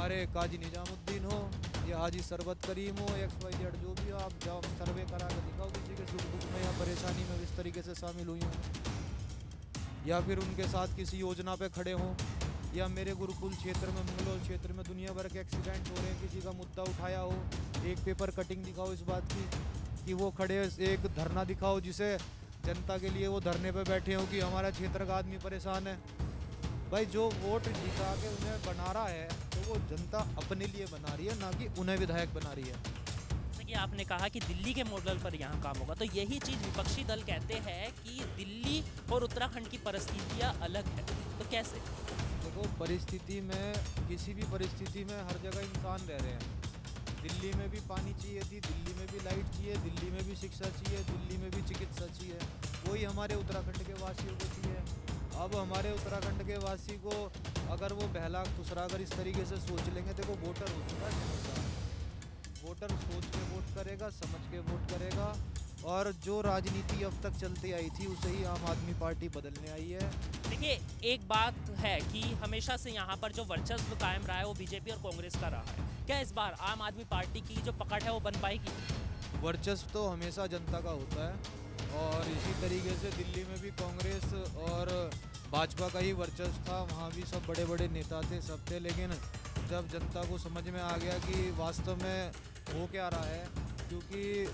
हमारे काजी निजामुद्दीन हो या हाजी सरबत करीम हो, XYZ जो भी हो, आप जाओ सर्वे करा के दिखाओ किसी के सुख दुख में या परेशानी में इस तरीके से शामिल हुई हों, या फिर उनके साथ किसी योजना पे खड़े हों, या मेरे गुरुकुल क्षेत्र में, मंगलौर क्षेत्र में दुनिया भर के एक्सीडेंट हो रहे हैं, किसी का मुद्दा उठाया हो, एक पेपर कटिंग दिखाओ इस बात की कि वो खड़े, एक धरना दिखाओ जिसे जनता के लिए वो धरने पे बैठे हो कि हमारा क्षेत्र का आदमी परेशान है। भाई जो वोट जिता के उन्हें बना रहा है तो वो जनता अपने लिए बना रही है, ना कि उन्हें विधायक बना रही है। जैसे कि आपने कहा कि दिल्ली के मॉडल पर यहाँ काम होगा, तो यही चीज़ विपक्षी दल कहते हैं कि दिल्ली और उत्तराखंड की परिस्थितियाँ अलग है, तो कैसे? देखो, परिस्थिति में, किसी भी परिस्थिति में हर जगह इंसान रह रहे हैं। दिल्ली में भी पानी चाहिए थी, दिल्ली में भी लाइट चाहिए, दिल्ली में भी शिक्षा चाहिए, दिल्ली में भी चिकित्सा चाहिए, वही हमारे उत्तराखंड के वासियों को चाहिए। अब हमारे उत्तराखंड के वासी को अगर वो बहला फुसरा कर इस तरीके से सोच लेंगे, देखो वोटर हो चुका है, समझदार वोटर सोच के वोट करेगा, समझ के वोट करेगा, और जो राजनीति अब तक चलती आई थी उसे ही आम आदमी पार्टी बदलने आई है। देखिए, एक बात है कि हमेशा से यहाँ पर जो वर्चस्व कायम रहा है वो बीजेपी और कांग्रेस का रहा है। क्या इस बार आम आदमी पार्टी की जो पकड़ है वो बन पाएगी? वर्चस्व तो हमेशा जनता का होता है, और इसी तरीके से दिल्ली में भी कांग्रेस और भाजपा का ही वर्चस्व था, वहाँ भी सब बड़े बड़े नेता थे, सब थे, लेकिन जब जनता को समझ में आ गया कि वास्तव में हो क्या रहा है, क्योंकि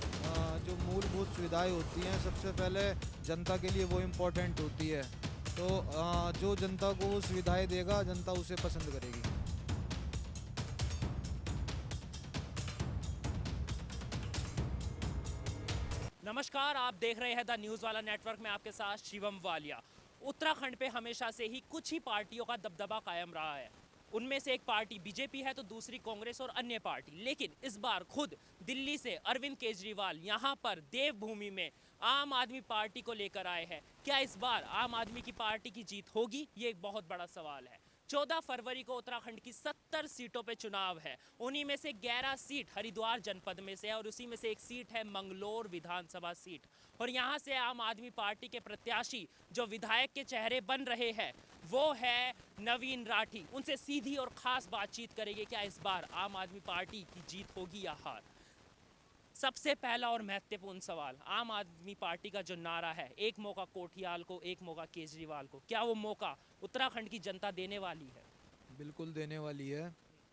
जो मूलभूत सुविधाएं होती हैं सबसे पहले जनता के लिए वो इम्पोर्टेंट होती है, तो जो जनता को वो सुविधाएं देगा जनता उसे पसंद करेगी। नमस्कार, आप देख रहे हैं द न्यूज़ वाला नेटवर्क में, आपके साथ शिवम वालिया। उत्तराखंड पे हमेशा से ही कुछ ही पार्टियों का दबदबा कायम रहा है। उनमें से एक पार्टी बीजेपी है तो दूसरी कांग्रेस और अन्य पार्टी। लेकिन इस बार खुद दिल्ली से अरविंद केजरीवाल यहाँ पर देवभूमि में आम आदमी पार्टी को लेकर आए हैं। क्या इस बार आम आदमी की पार्टी की जीत होगी? ये एक बहुत बड़ा सवाल है। 14 फरवरी को उत्तराखंड की 70 सीटों पे चुनाव है। उन्हीं में से 11 सीट हरिद्वार जनपद में से है और उसी में से एक सीट है मंगलौर विधानसभा सीट। और यहाँ से आम आदमी पार्टी के प्रत्याशी जो विधायक के चेहरे बन रहे हैं वो है नवीन राठी। उनसे सीधी और खास बातचीत करेंगे क्या इस बार आम आदमी पार्टी की जीत होगी या हार। सबसे पहला और महत्वपूर्ण सवाल, आम आदमी पार्टी का जो नारा है, एक मौका कोठियाल को, एक मौका केजरीवाल को, क्या वो मौका उत्तराखंड की जनता देने वाली है? बिल्कुल देने वाली है,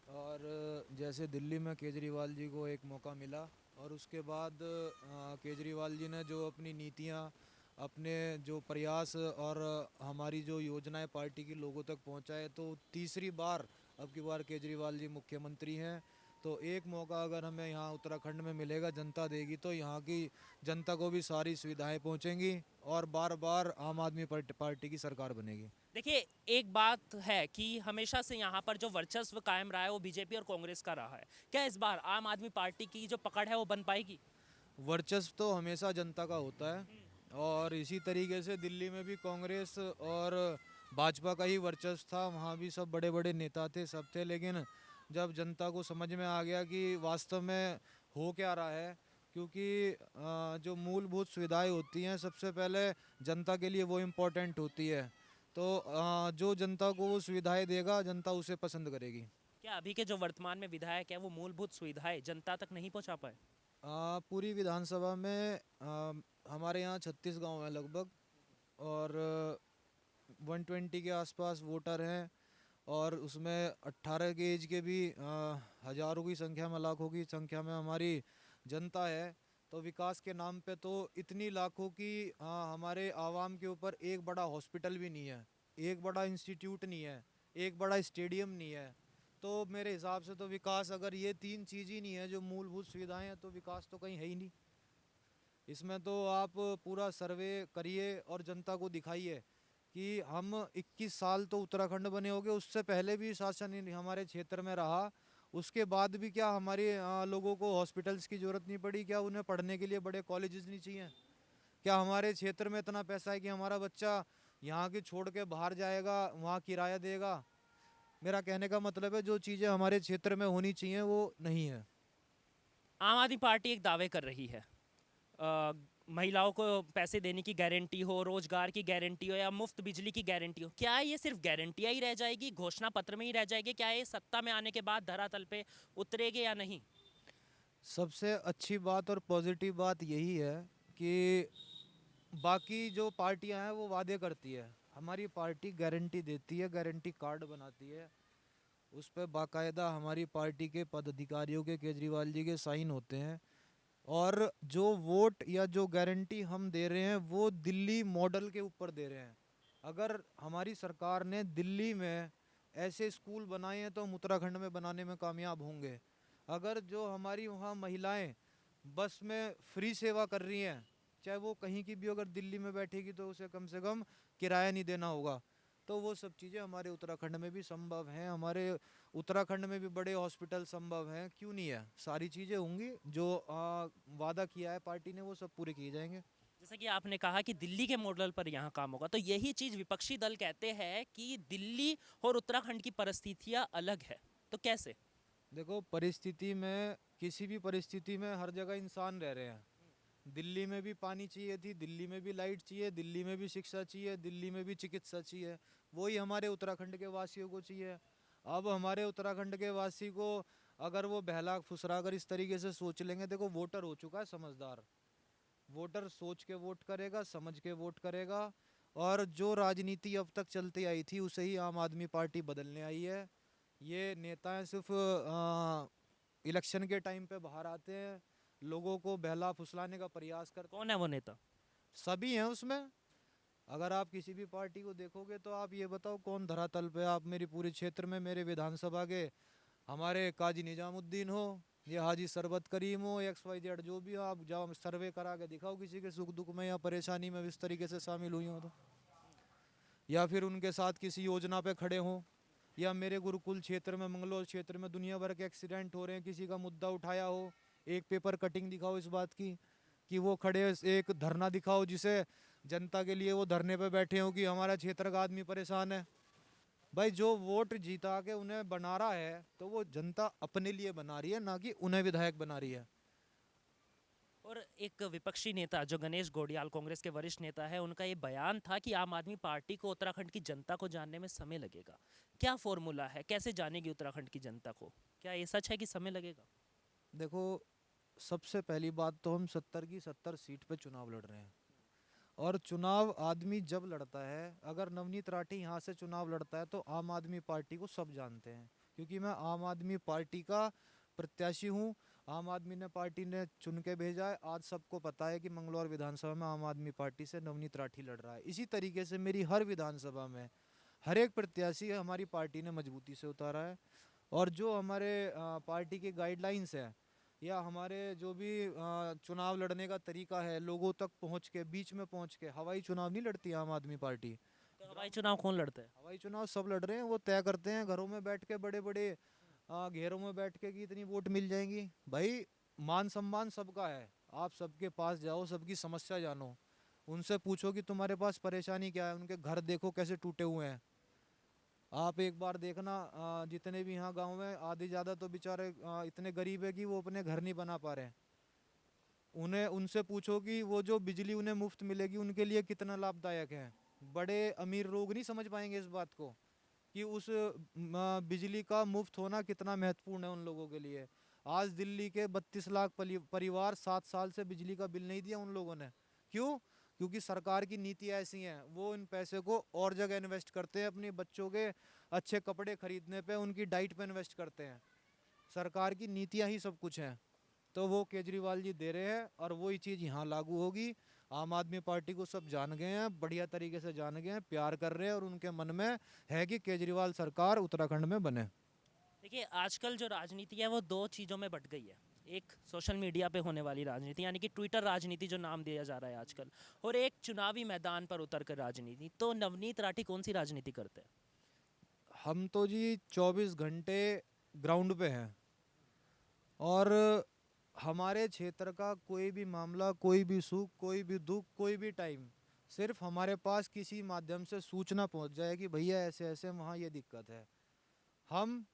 और जैसे दिल्ली में केजरीवाल जी को एक मौका मिला, और उसके बाद केजरीवाल जी ने जो अपनी नीतियाँ, अपने जो प्रयास और हमारी जो योजनाएं पार्टी के लोगों तक पहुंचाए, तो तीसरी बार अब की बार केजरीवाल जी मुख्यमंत्री हैं। तो एक मौका अगर हमें यहाँ उत्तराखंड में मिलेगा, जनता देगी, तो यहाँ की जनता को भी सारी सुविधाएं पहुंचेंगी और बार बार आम आदमी पार्टी की सरकार बनेगी। देखिए, एक बात है कि हमेशा से यहाँ पर जो वर्चस्व कायम रहा है वो बीजेपी और कांग्रेस का रहा है। क्या इस बार आम आदमी पार्टी की जो पकड़ है वो बन पाएगी? वर्चस्व तो हमेशा जनता का होता है, और इसी तरीके से दिल्ली में भी कांग्रेस और भाजपा का ही वर्चस्व था, वहाँ भी सब बड़े बड़े नेता थे, सब थे, लेकिन जब जनता को समझ में आ गया कि वास्तव में हो क्या रहा है, क्योंकि जो मूलभूत सुविधाएं होती हैं सबसे पहले जनता के लिए वो इम्पोर्टेंट होती है, तो जो जनता को वो सुविधाएं देगा जनता उसे पसंद करेगी। क्या अभी के जो वर्तमान में विधायक है वो मूलभूत सुविधाएं जनता तक नहीं पहुँचा पाए? पूरी विधानसभा में हमारे यहाँ 36 गांव हैं लगभग, और 120 के आसपास वोटर हैं, और उसमें 18 के एज के भी हज़ारों की संख्या में, लाखों की संख्या में हमारी जनता है। तो विकास के नाम पे तो इतनी लाखों की हमारे आवाम के ऊपर एक बड़ा हॉस्पिटल भी नहीं है, एक बड़ा इंस्टीट्यूट नहीं है, एक बड़ा स्टेडियम नहीं है। तो मेरे हिसाब से तो विकास, अगर ये तीन चीज़ ही नहीं है जो मूलभूत सुविधाएं हैं, तो विकास तो कहीं है ही नहीं। इसमें तो आप पूरा सर्वे करिए और जनता को दिखाइए कि हम 21 साल तो उत्तराखंड बने हो गए, उससे पहले भी शासन हमारे क्षेत्र में रहा, उसके बाद भी क्या हमारे लोगों को हॉस्पिटल्स की ज़रूरत नहीं पड़ी? क्या उन्हें पढ़ने के लिए बड़े कॉलेजेस नहीं चाहिए? क्या हमारे क्षेत्र में इतना पैसा है कि हमारा बच्चा यहाँ के छोड़ के बाहर जाएगा, वहाँ किराया देगा? मेरा कहने का मतलब है जो चीज़ें हमारे क्षेत्र में होनी चाहिए वो नहीं है। आम आदमी पार्टी एक दावे कर रही है। महिलाओं को पैसे देने की गारंटी हो, रोजगार की गारंटी हो या मुफ्त बिजली की गारंटी हो, क्या ये सिर्फ गारंटियां ही रह जाएगी, घोषणा पत्र में ही रह जाएगी? क्या ये सत्ता में आने के बाद धरातल पे उतरेगी या नहीं? सबसे अच्छी बात और पॉजिटिव बात यही है कि बाकी जो पार्टियां हैं वो वादे करती है, हमारी पार्टी गारंटी देती है, गारंटी कार्ड बनाती है, उस पर बाकायदा हमारी पार्टी के पदाधिकारियों के, केजरीवाल जी के साइन होते हैं। और जो वोट या जो गारंटी हम दे रहे हैं वो दिल्ली मॉडल के ऊपर दे रहे हैं। अगर हमारी सरकार ने दिल्ली में ऐसे स्कूल बनाए हैं तो हम उत्तराखंड में बनाने में कामयाब होंगे। अगर जो हमारी वहाँ महिलाएं बस में फ्री सेवा कर रही हैं, चाहे वो कहीं की भी, अगर दिल्ली में बैठेगी तो उसे कम से कम किराया नहीं देना होगा, तो वो सब चीज़ें हमारे उत्तराखंड में भी संभव हैं। हमारे उत्तराखंड में भी बड़े हॉस्पिटल संभव हैं, क्यों नहीं है? सारी चीज़ें होंगी, जो वादा किया है पार्टी ने वो सब पूरे किए जाएंगे। जैसा कि आपने कहा कि दिल्ली के मॉडल पर यहाँ काम होगा, तो यही चीज विपक्षी दल कहते हैं कि दिल्ली और उत्तराखंड की परिस्थितियां अलग है, तो कैसे? देखो, परिस्थिति में, किसी भी परिस्थिति में हर जगह इंसान रह रहे हैं। दिल्ली में भी पानी चाहिए थी, दिल्ली में भी लाइट चाहिए, दिल्ली में भी शिक्षा चाहिए, दिल्ली में भी चिकित्सा चाहिए, वही हमारे उत्तराखंड के वासियों को चाहिए। अब हमारे उत्तराखंड के वासी को अगर वो बहला फुसरा कर इस तरीके से सोच लेंगे, देखो वोटर हो चुका है समझदार, वोटर सोच के वोट करेगा, समझ के वोट करेगा। और जो राजनीति अब तक चलती आई थी उसे ही आम आदमी पार्टी बदलने आई है। ये नेताएं सिर्फ इलेक्शन के टाइम पे बाहर आते हैं, लोगों को बहला फुसलाने का प्रयास करते कौन है वो नेता? हैं, सभी हैं उसमें। अगर आप किसी भी पार्टी को देखोगे तो आप ये बताओ कौन धरातल पे, आप मेरी पूरे क्षेत्र में, मेरे विधानसभा के हमारे काजी निजामुद्दीन हो या हाजी सरबत करीम हो, XYZ जो भी हो, आप जाओ सर्वे करा के दिखाओ किसी के सुख दुख में या परेशानी में इस तरीके से शामिल हुई हो तो, या फिर उनके साथ किसी योजना पे खड़े हों, या मेरे गुरुकुल क्षेत्र में, मंगलोर क्षेत्र में दुनिया भर के एक्सीडेंट हो रहे हैं, किसी का मुद्दा उठाया हो, एक पेपर कटिंग दिखाओ इस बात की कि वो खड़े, एक धरना दिखाओ जिसे जनता के लिए वो धरने पे बैठे हो कि हमारा क्षेत्र का आदमी परेशान है। भाई, जो वोट जीता के उन्हें बना रहा है तो वो जनता अपने लिए बना रही है, ना कि उन्हें विधायक बना रही है। और एक विपक्षी नेता जो गणेश घोड़ियाल, कांग्रेस के वरिष्ठ नेता है, उनका ये बयान था कि आम आदमी पार्टी को उत्तराखंड की जनता को जानने में समय लगेगा। क्या फॉर्मूला है, कैसे जानेगी उत्तराखंड की जनता को? क्या ये सच है कि समय लगेगा? देखो, सबसे पहली बात तो हम 70 की 70 सीट पे चुनाव लड़ रहे हैं, और चुनाव आदमी जब लड़ता है, अगर नवनीत राठी यहाँ से चुनाव लड़ता है तो आम आदमी पार्टी को सब जानते हैं, क्योंकि मैं आम आदमी पार्टी का प्रत्याशी हूँ। आम आदमी ने पार्टी ने चुन के भेजा है, आज सबको पता है कि मंगलौर विधानसभा में आम आदमी पार्टी से नवनीत राठी लड़ रहा है। इसी तरीके से मेरी हर विधानसभा में हर एक प्रत्याशी हमारी पार्टी ने मजबूती से उतारा है। और जो हमारे पार्टी की गाइडलाइंस है, या हमारे जो भी चुनाव लड़ने का तरीका है, लोगों तक पहुंच के, बीच में पहुंच के, हवाई चुनाव नहीं लड़ती आम आदमी पार्टी। तो हवाई चुनाव कौन लड़ता है? हवाई चुनाव सब लड़ रहे हैं, वो तय करते हैं घरों में बैठ के, बड़े बड़े घेरों में बैठ के कि इतनी वोट मिल जाएंगी। भाई, मान सम्मान सबका है, आप सबके पास जाओ, सबकी समस्या जानो, उनसे पूछो कि तुम्हारे पास परेशानी क्या है, उनके घर देखो कैसे टूटे हुए हैं। आप एक बार देखना, जितने भी यहाँ गांव में आधे ज़्यादा तो बेचारे इतने गरीब है कि वो अपने घर नहीं बना पा रहे हैं। उन्हें उनसे पूछो कि वो जो बिजली उन्हें मुफ्त मिलेगी उनके लिए कितना लाभदायक है। बड़े अमीर लोग नहीं समझ पाएंगे इस बात को कि उस बिजली का मुफ्त होना कितना महत्वपूर्ण है उन लोगों के लिए। आज दिल्ली के 32 लाख परिवार 7 साल से बिजली का बिल नहीं दिया उन लोगों ने। क्यों? क्योंकि सरकार की नीति ऐसी हैं, वो इन पैसे को और जगह इन्वेस्ट करते हैं, अपने बच्चों के अच्छे कपड़े खरीदने पे, उनकी डाइट पे इन्वेस्ट करते हैं। सरकार की नीतियां ही सब कुछ हैं, तो वो केजरीवाल जी दे रहे हैं और वही चीज़ यहाँ लागू होगी। आम आदमी पार्टी को सब जान गए हैं, बढ़िया तरीके से जान गए हैं, प्यार कर रहे हैं, और उनके मन में है कि केजरीवाल सरकार उत्तराखंड में बने। देखिए, आजकल जो राजनीति है वो दो चीज़ों में बट गई है। एक सोशल मीडिया पे होने वाली राजनीति, यानी कि ट्विटर राजनीति जो नाम दिया जा रहा है आजकल, और एक चुनावी मैदान पर उतर कर राजनीति। तो नवनीत राठी कौन सी राजनीति करते हैं? हम तो जी 24 घंटे ग्राउंड पे हैं, और हमारे क्षेत्र का कोई भी मामला, कोई भी सुख, कोई भी दुख, कोई भी टाइम, सिर्फ हमारे पास किसी माध्यम से सूचना पहुंच जाए कि भैया ऐसे ऐसे वहाँ ये दिक्कत है, हम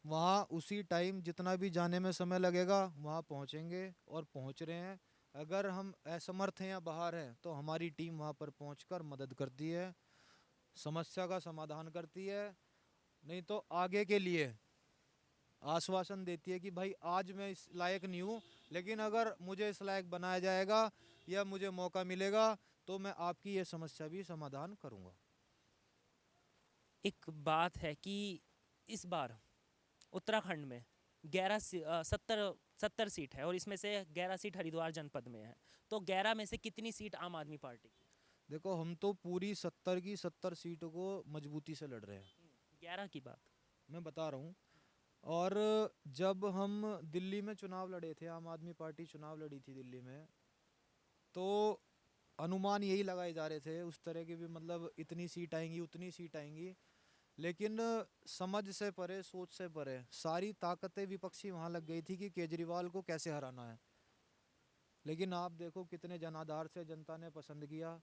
वहाँ उसी टाइम जितना भी जाने में समय लगेगा वहाँ पहुँचेंगे, और पहुँच रहे हैं। अगर हम असमर्थ हैं या बाहर हैं तो हमारी टीम वहाँ पर पहुँचकर मदद करती है, समस्या का समाधान करती है। नहीं तो आगे के लिए आश्वासन देती है कि भाई आज मैं इस लायक नहीं हूँ, लेकिन अगर मुझे इस लायक बनाया जाएगा या मुझे मौका मिलेगा तो मैं आपकी ये समस्या भी समाधान करूँगा। एक बात है कि इस बार उत्तराखंड में 70 सीट है और इसमें से 11 सीट हरिद्वार जनपद में है। तो 11 में से कितनी सीट आम आदमी पार्टी की? देखो हम तो पूरी 70 की 70 सीटों को मजबूती से लड़ रहे हैं, 11 की बात। मैं बता रहा हूँ। और जब हम दिल्ली में चुनाव लड़े थे, आम आदमी पार्टी चुनाव लड़ी थी दिल्ली में, तो अनुमान यही लगाए जा रहे थे उस तरह की भी, मतलब इतनी सीट आएंगी उतनी सीट आएंगी। लेकिन समझ से परे, सोच से परे सारी ताकतें विपक्षी वहाँ लग गई थी कि केजरीवाल को कैसे हराना है। लेकिन आप देखो कितने जनाधार से जनता ने पसंद किया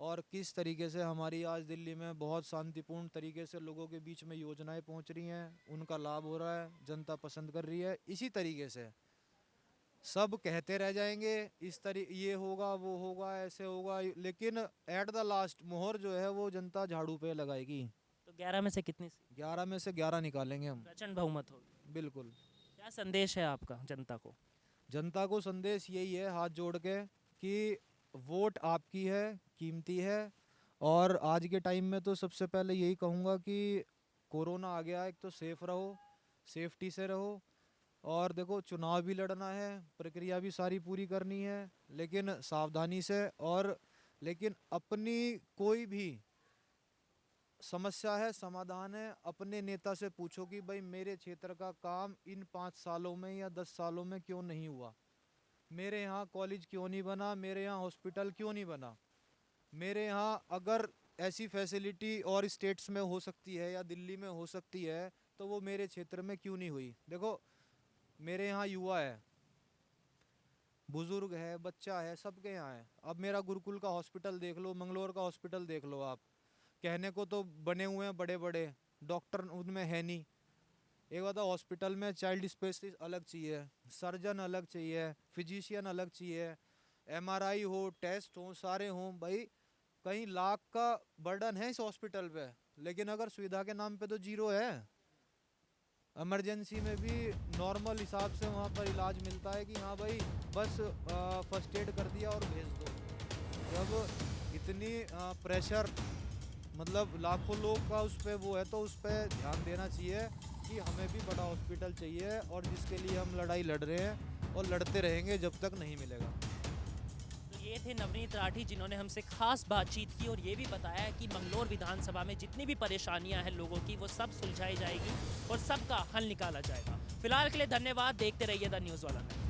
और किस तरीके से हमारी आज दिल्ली में बहुत शांतिपूर्ण तरीके से लोगों के बीच में योजनाएं पहुंच रही हैं, उनका लाभ हो रहा है, जनता पसंद कर रही है। इसी तरीके से सब कहते रह जाएंगे इस ये होगा वो होगा ऐसे होगा, लेकिन एट द लास्ट मोहर जो है वो जनता झाड़ू पे लगाएगी। तो 11 में से कितनी सीट? 11 में से 11 निकालेंगे हम, प्रचंड बहुमत होगी। बिल्कुल। क्या संदेश है आपका जनता को? जनता को संदेश यही है हाथ जोड़ के कि वोट आपकी है, कीमती है। और आज के टाइम में तो सबसे पहले यही कहूँगा कि कोरोना आ गया, एक तो सेफ रहो, सेफ्टी से रहो। और देखो चुनाव भी लड़ना है, प्रक्रिया भी सारी पूरी करनी है, लेकिन सावधानी से। और लेकिन अपनी कोई भी समस्या है, समाधान है, अपने नेता से पूछो कि भाई मेरे क्षेत्र का काम इन 5 सालों में या 10 सालों में क्यों नहीं हुआ, मेरे यहाँ कॉलेज क्यों नहीं बना, मेरे यहाँ हॉस्पिटल क्यों नहीं बना, मेरे यहाँ अगर ऐसी फैसिलिटी और स्टेट्स में हो सकती है या दिल्ली में हो सकती है तो वो मेरे क्षेत्र में क्यों नहीं हुई। देखो मेरे यहाँ युवा है, बुजुर्ग है, बच्चा है, सबके यहाँ है। अब मेरा गुरुकुल का हॉस्पिटल देख लो, मंगलोर का हॉस्पिटल देख लो आप, कहने को तो बने हुए हैं बड़े बड़े, डॉक्टर उनमें है नहीं। एक बात हॉस्पिटल में चाइल्ड स्पेशलिस्ट अलग चाहिए, सर्जन अलग चाहिए, फिजिशियन अलग चाहिए, एमआरआई हो, टेस्ट हो, सारे हों। भाई कहीं लाख का बर्डन है इस हॉस्पिटल पे, लेकिन अगर सुविधा के नाम पे तो जीरो है। इमरजेंसी में भी नॉर्मल हिसाब से वहाँ पर इलाज मिलता है कि हाँ भाई बस फर्स्ट एड कर दिया और भेज दो। जब इतनी प्रेशर, मतलब लाखों लोग का उस पर वो है, तो उस पर ध्यान देना चाहिए कि हमें भी बड़ा हॉस्पिटल चाहिए, और जिसके लिए हम लड़ाई लड़ रहे हैं और लड़ते रहेंगे जब तक नहीं मिलेगा। तो ये थे नवनीत राठी, जिन्होंने हमसे खास बातचीत की और ये भी बताया कि मंगलोर विधानसभा में जितनी भी परेशानियां हैं लोगों की, वो सब सुलझाई जाएगी और सबका हल निकाला जाएगा। फिलहाल के लिए धन्यवाद। देखते रहिए द न्यूज़ वाला।